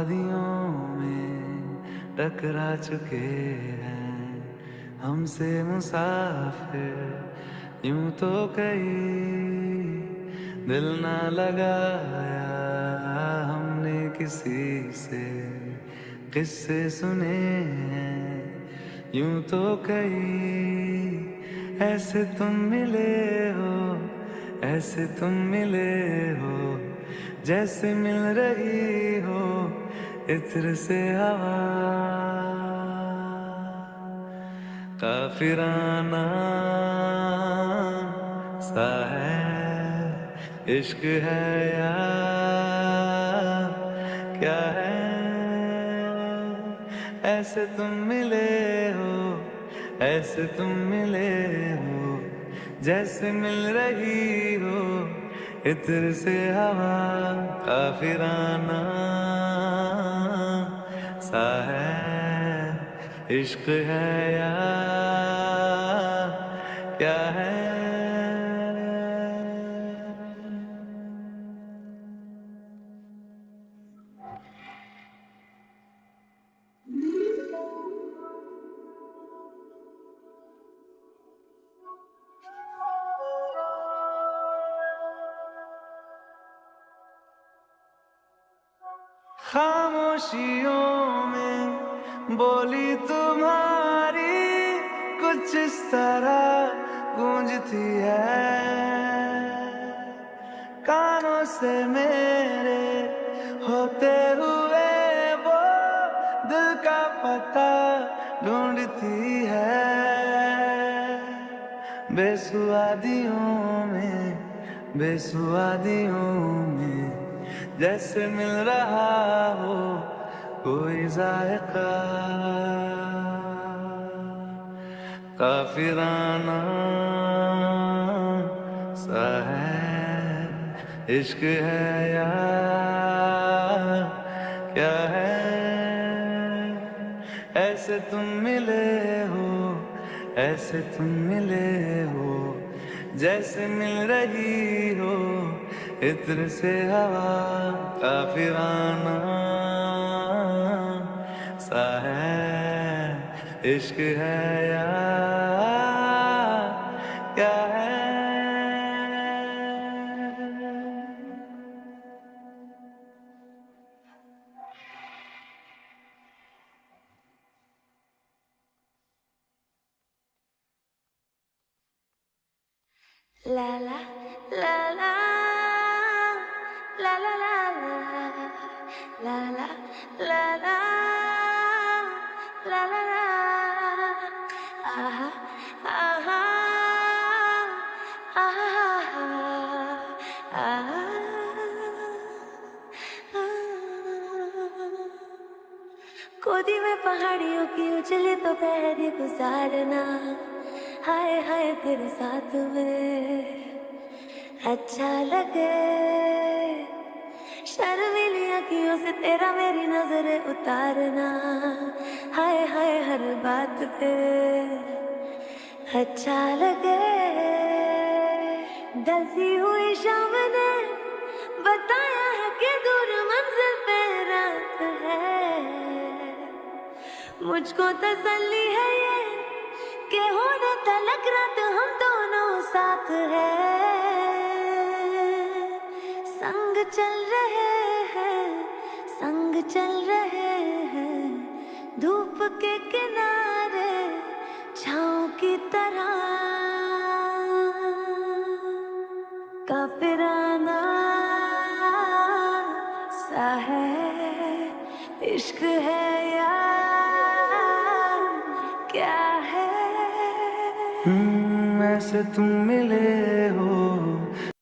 वादियों में टकरा चुके हैं हमसे मुसाफिर यूं तो कहीं दिल ना लगाया हमने किसी से किस्से सुने हैं यूं तो कहीं ऐसे तुम मिले हो ऐसे तुम मिले हो जैसे मिल रही हो इत्र से हवा काफिराना सा है इश्क है या क्या है ऐसे तुम मिले हो ऐसे तुम मिले हो जैसे मिल रही हो इत्र से हवा काफिराना सा है इश्क है या क्या है। खामोशियों में बोली तुम्हारी कुछ इस तरह गूंजती है कानों से मेरे होते हुए वो दिल का पता ढूंढती है बेसुआदियों में जैसे मिल रहा हो कोई जायका काफिराना सा है इश्क है या क्या है ऐसे तुम मिले हो ऐसे तुम मिले हो जैसे मिल रही हो इत्र से हवा काफिराना सा है इश्क है या क्या है। La la la la la la la la la la la la la la aha aha aha गोदी में पहाड़ियों की उछली तो पहरी गुजारना हाय हाय तेरे साथ में अच्छा लगे शर्मीली अखियों से तेरा मेरी नजरें उतारना हाय हाय हर बात पे अच्छा लगे ढलती हुई शाम ने बताया है कि दूर मंजिल पे रात है मुझको तसल्ली है ये के होने तलक रात हम दोनों साथ हैं संग चल रहे हैं धूप के किनारे छाँव की तरह काफिराना सा है इश्क है या क्या है ऐसे तुम मिले